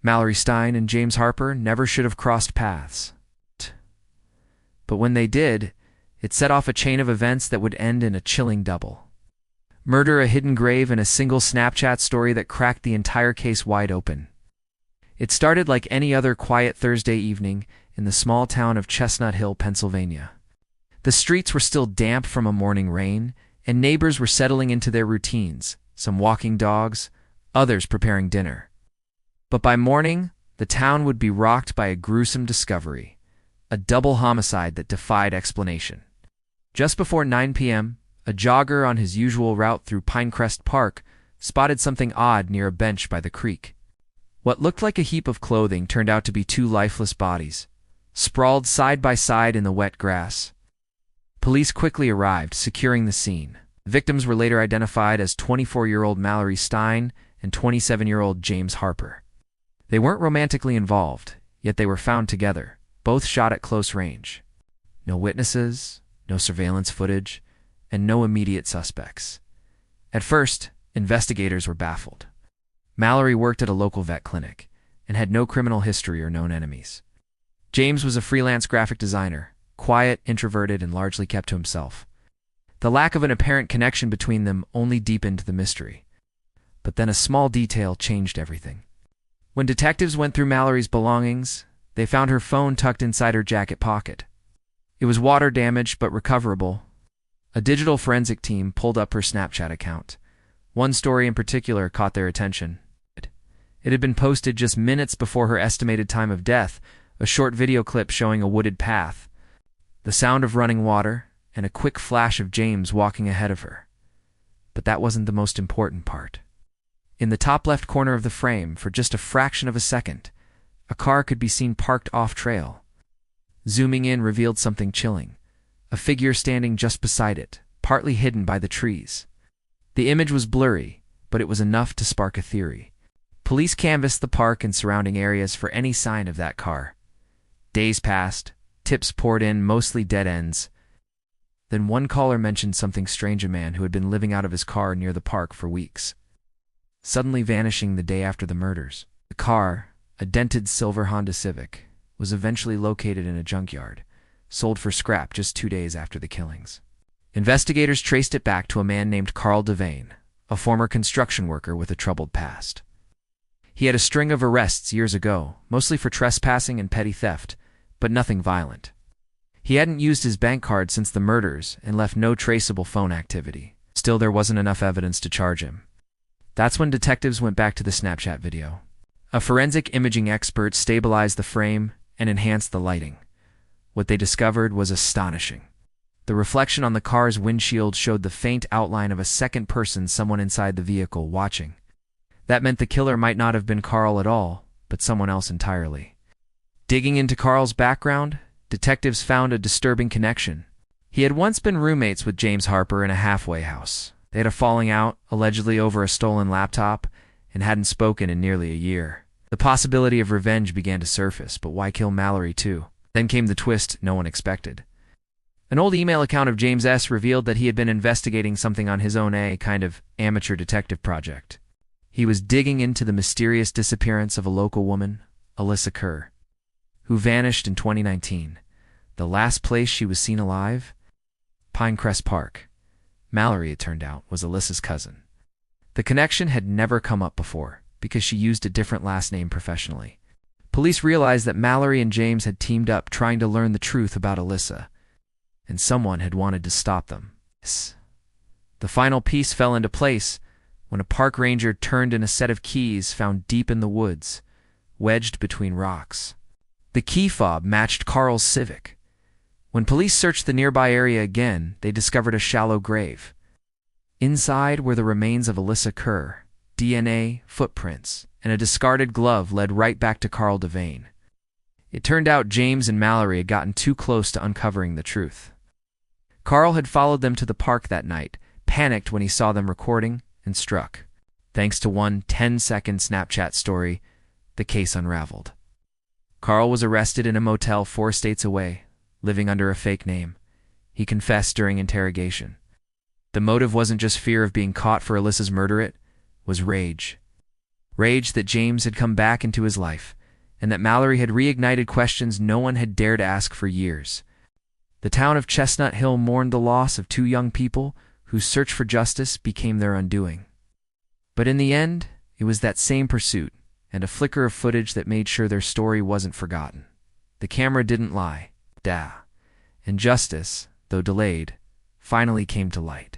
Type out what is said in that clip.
Mallory Stein and James Harper never should have crossed paths. But when they did, it set off a chain of events that would end in a chilling double. Murder, a hidden grave, and a single Snapchat story that cracked the entire case wide open. It started like any other quiet Thursday evening in the small town of Chestnut Hill, Pennsylvania. The streets were still damp from a morning rain, and neighbors were settling into their routines, some walking dogs, others preparing dinner. But by morning, the town would be rocked by a gruesome discovery, a double homicide that defied explanation. Just before 9 p.m., a jogger on his usual route through Pinecrest Park spotted something odd near a bench by the creek. What looked like a heap of clothing turned out to be two lifeless bodies, sprawled side by side in the wet grass. Police quickly arrived, securing the scene. Victims were later identified as 24-year-old Mallory Stein and 27-year-old James Harper. They weren't romantically involved, yet they were found together, both shot at close range. No witnesses, no surveillance footage, and no immediate suspects. At first, investigators were baffled. Mallory worked at a local vet clinic and had no criminal history or known enemies. James was a freelance graphic designer, quiet, introverted, and largely kept to himself. The lack of an apparent connection between them only deepened the mystery. But then a small detail changed everything. When detectives went through Mallory's belongings, they found her phone tucked inside her jacket pocket. It was water damaged but recoverable. A digital forensic team pulled up her Snapchat account. One story in particular caught their attention. It had been posted just minutes before her estimated time of death, a short video clip showing a wooded path, the sound of running water, and a quick flash of James walking ahead of her. But that wasn't the most important part. In the top left corner of the frame, for just a fraction of a second, a car could be seen parked off-trail. Zooming in revealed something chilling. A figure standing just beside it, partly hidden by the trees. The image was blurry, but it was enough to spark a theory. Police canvassed the park and surrounding areas for any sign of that car. Days passed, tips poured in, mostly dead ends. Then one caller mentioned something strange: a man who had been living out of his car near the park for weeks, suddenly vanishing the day after the murders. The car, a dented silver Honda Civic, was eventually located in a junkyard, sold for scrap just 2 days after the killings. Investigators traced it back to a man named Carl Devane, a former construction worker with a troubled past. He had a string of arrests years ago, mostly for trespassing and petty theft, but nothing violent. He hadn't used his bank card since the murders and left no traceable phone activity. Still, there wasn't enough evidence to charge him. That's when detectives went back to the Snapchat video. A forensic imaging expert stabilized the frame and enhanced the lighting. What they discovered was astonishing. The reflection on the car's windshield showed the faint outline of a second person, someone inside the vehicle, watching. That meant the killer might not have been Carl at all, but someone else entirely. Digging into Carl's background, detectives found a disturbing connection. He had once been roommates with James Harper in a halfway house. They had a falling out, allegedly over a stolen laptop, and hadn't spoken in nearly a year. The possibility of revenge began to surface, but why kill Mallory too? Then came the twist no one expected. An old email account of James S. revealed that he had been investigating something on his own, a kind of amateur detective project. He was digging into the mysterious disappearance of a local woman, Alyssa Kerr, who vanished in 2019. The last place she was seen alive? Pinecrest Park. Mallory, it turned out, was Alyssa's cousin. The connection had never come up before, because she used a different last name professionally. Police realized that Mallory and James had teamed up trying to learn the truth about Alyssa, and someone had wanted to stop them. The final piece fell into place when a park ranger turned in a set of keys found deep in the woods, wedged between rocks. The key fob matched Carl's Civic. When police searched the nearby area again, they discovered a shallow grave. Inside were the remains of Alyssa Kerr. DNA, footprints, and a discarded glove led right back to Carl Devane. It turned out James and Mallory had gotten too close to uncovering the truth. Carl had followed them to the park that night, panicked when he saw them recording, and struck. Thanks to one 10-second Snapchat story, the case unraveled. Carl was arrested in a motel 4 states away, living under a fake name. He confessed during interrogation. The motive wasn't just fear of being caught for Alyssa's murder, it was rage. Rage that James had come back into his life, and that Mallory had reignited questions no one had dared ask for years. The town of Chestnut Hill mourned the loss of two young people whose search for justice became their undoing. But in the end, it was that same pursuit and a flicker of footage that made sure their story wasn't forgotten. The camera didn't lie, and justice, though delayed, finally came to light.